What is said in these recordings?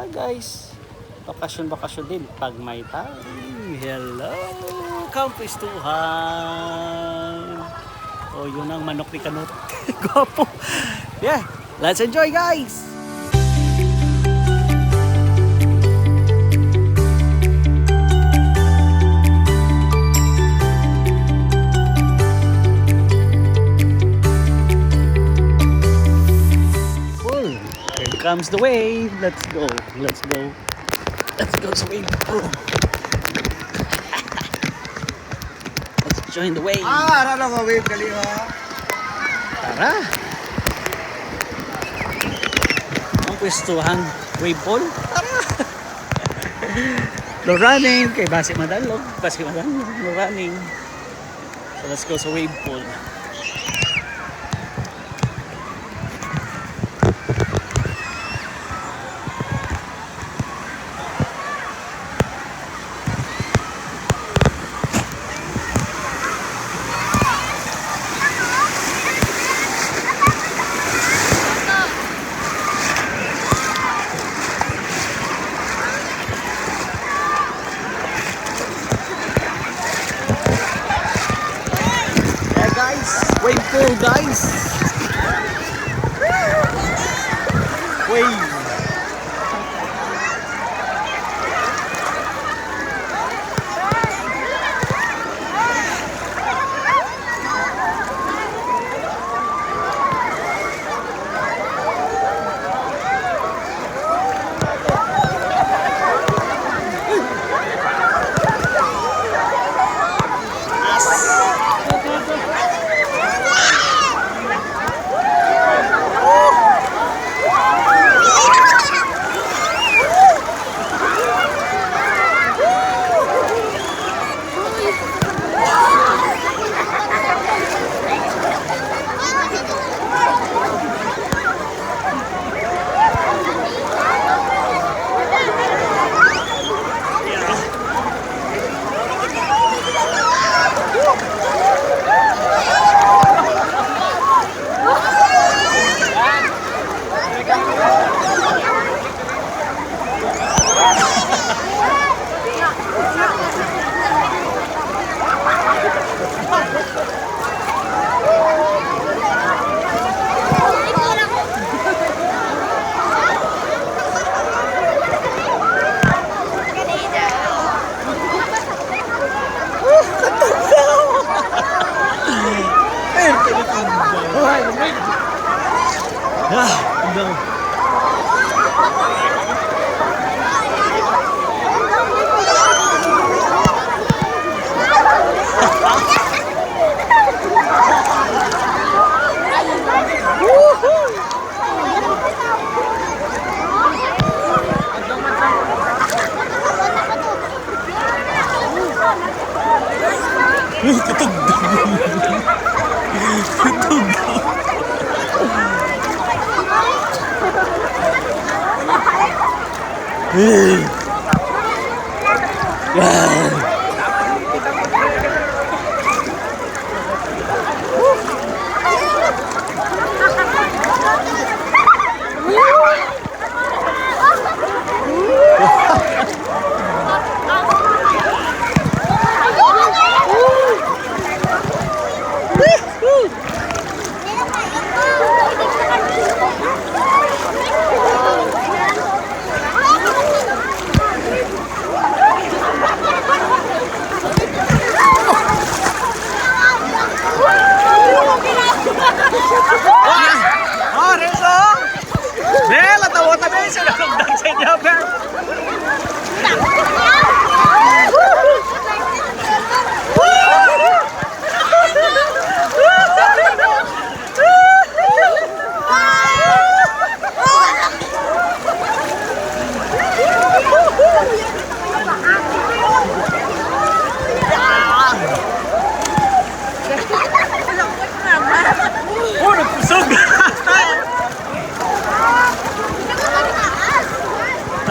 Hi guys, bakasyon din pag may time. Hello, kampistuhan. Oh, yun ang manok ni Kanut. Gwapo. Yeah, let's enjoy guys. Comes the wave. Let's go sa wave. Let's join the wave. Ara lang ang wave kali ha. Tara. Ang pwestuhan wave pool. Tara. No running kay base madalog. No running. So let's go sa wave pool. Wave pool guys. Wave.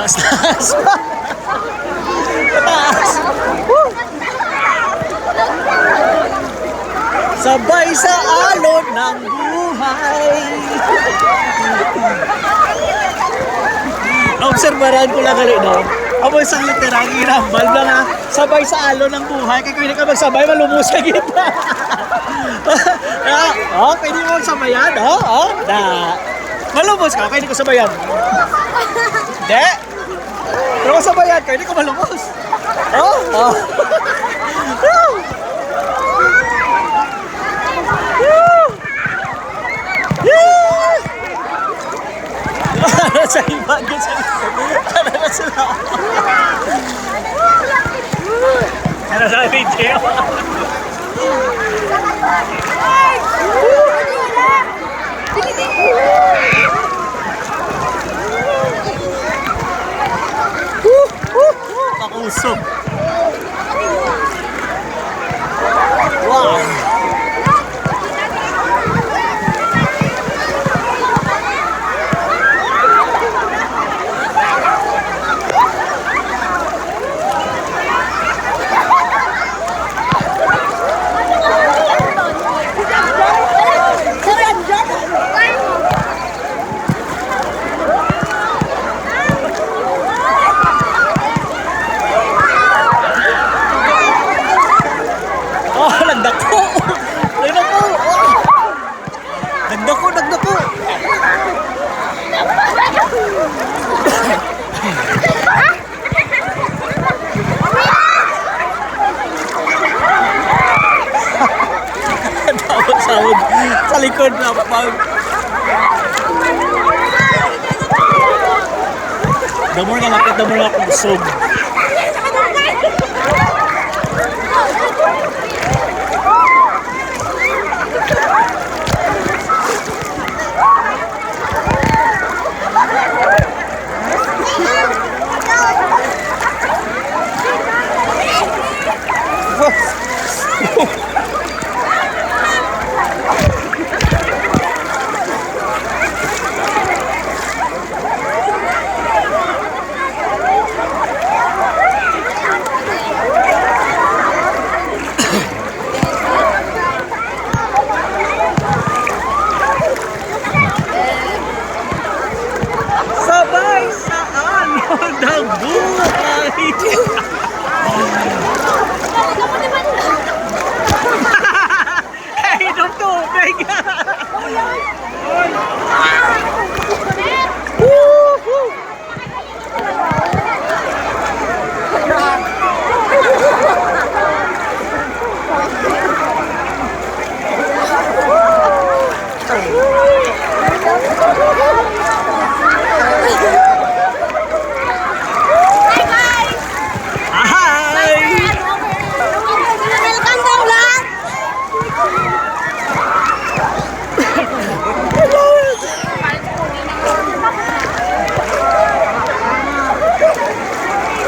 Taas pa. Taas. Sabay sa alon ng buhay. Naobserbahan ko lang gali no. Amo isang literang irambal na nga sabay sa alon ng buhay kay kung ka magsabay malumos ka kita. Oh, pwede mo sabayan, na. Malumos ka, pwede ko sabayan. Hindi. Pero sabayan, pwede ko malumos. Oh. Sa iba, ano sila? Ano sa video? Pakusog. Wow. Nagdako. Tawag sa likod na pag. Damor nga lapit, damor nga kusog. Sabay sa alon ng buhay. Inom tubig.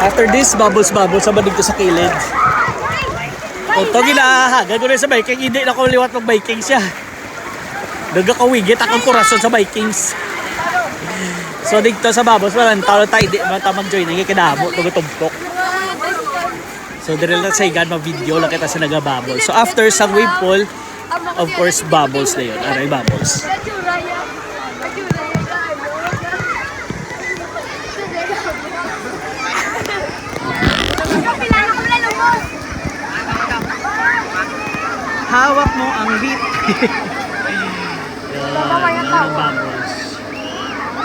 After this, bubbles sa dito sa kilid. Ito ginahagan ko rin sa biking. Hindi na ko liwat mag biking siya. Nagkakawigit akong kurason sa Vikings. So dito sa bubbles, walang tao tayo di mag-join. Nagkikinamo, tugutumpok. So dire lang sa igan, mag-video lang kita sa naga-bubbles. So after sa wave pool, of course, bubbles na yun. Aray, bubbles. Hawak mo ang beat. Bubbles.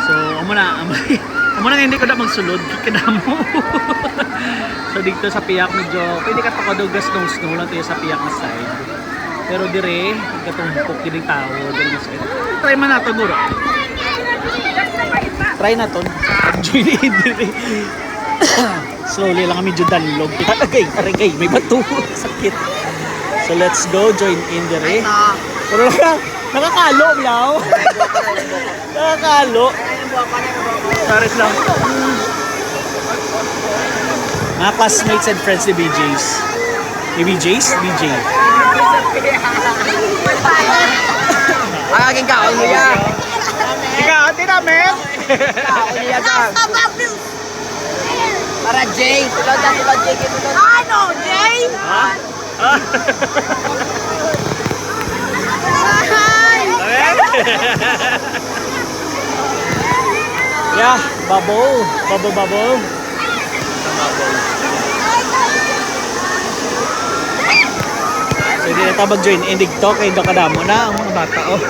So, amo na nga hindi ko na magsulod. Kikita mo. So, dito sa piyak medyo, pwede ka pakadugas ng snow lang tayo sa piyak na side. Pero dire, katumpok kining tao. Dire na side. Try man nato, Nuro. Try nato. Join in dire. Slowly lang medyo danlog. Aragay, may bato. Sakit. So let's go, join in dire. Pero nakakalo lang. Nakakalo. Pares lang. Mga classmates and friends ni BJ's. Ni BJ's? BJ. Ang aking kaon niya. Ikaw, tinamin. Kaon niya dyan. Para Jay. Tulad Jay. Ano, Jay? Ha? Yeah, bubble. Bubble, bubble. So, hindi na tayo mag-join in dito kay Dokadamo na ang mga bata. Oh.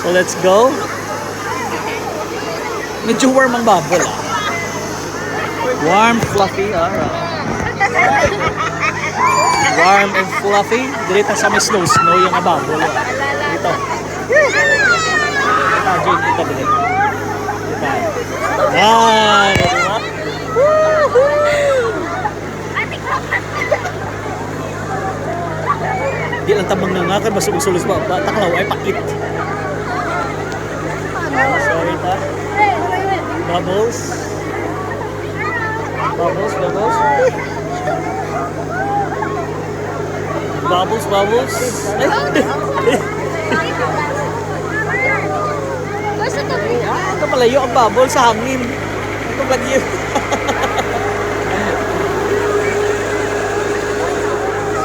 So, let's go. Medyo warm ang bubble. Ah. Warm, fluffy. Warm and fluffy. Dito sa may snow yung bubble. Ah. Dito. Join dito dito. Yan. Di lang tabang na nga kay basug-sulos ba taklaw ay pakit. Sorry ta. Bubbles. Bubbles, bubbles. Bubbles, bubbles. Ito palayo ang bubble sa hangin. Ito bagyo.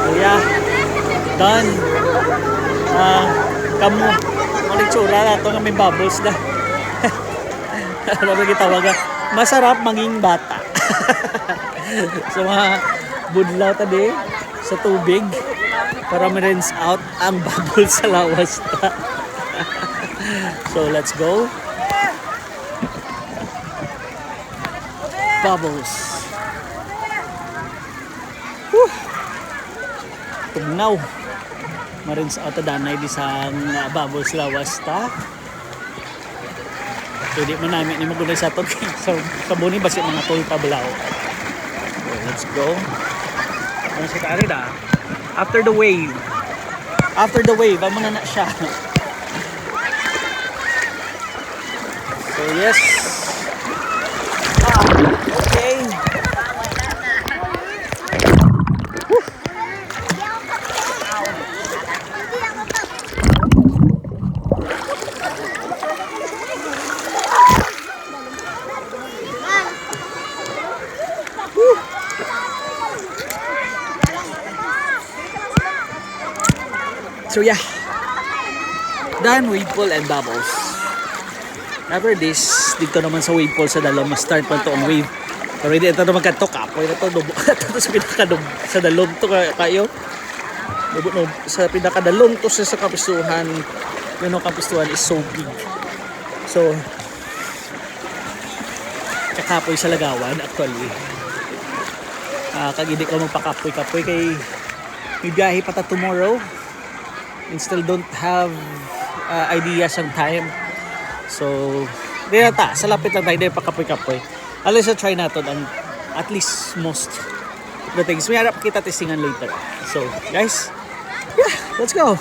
So yeah. Done. Kamu. Ang tsura na ito nga may bubbles na. Ano ba gitawag? Masarap maging bata. So mga budlaw tadi sa tubig para ma-rinse out ang bubbles sa lawas na. So let's go. Bubbles. Whew. Tugnaw. Ma-rinse out danay di sa bubbles lawas ta. So di man namin ni magunay sa to. So sabuni basi mga toy tablaw. So let's go. Ano sa kari da? After the wave. After the wave, amo na siya. So yes. Okay. So yeah, done wave pool and bubbles. After this, dito naman sa wave pool sa dalom, start pa ito ang wave. Pero hindi ito naman kanto kapoy na ito, ito sa pinakadom, sa dalom ito kayo. Sa pinakadalom ito sa kapistuhan, yun ang kapistuhan is so big. So, kakapoy sa lagawan actually. Kag hindi ko magpakapoy-kapoy kay may biyahe pa ta tomorrow. And still don't have ideas ang time. So, di na ta. Sa lapit lang tayo, di pa kapoy-kapoy. Alas na try natin ang at least most of the things. May harap kita testingan later. So, guys, yeah, let's go.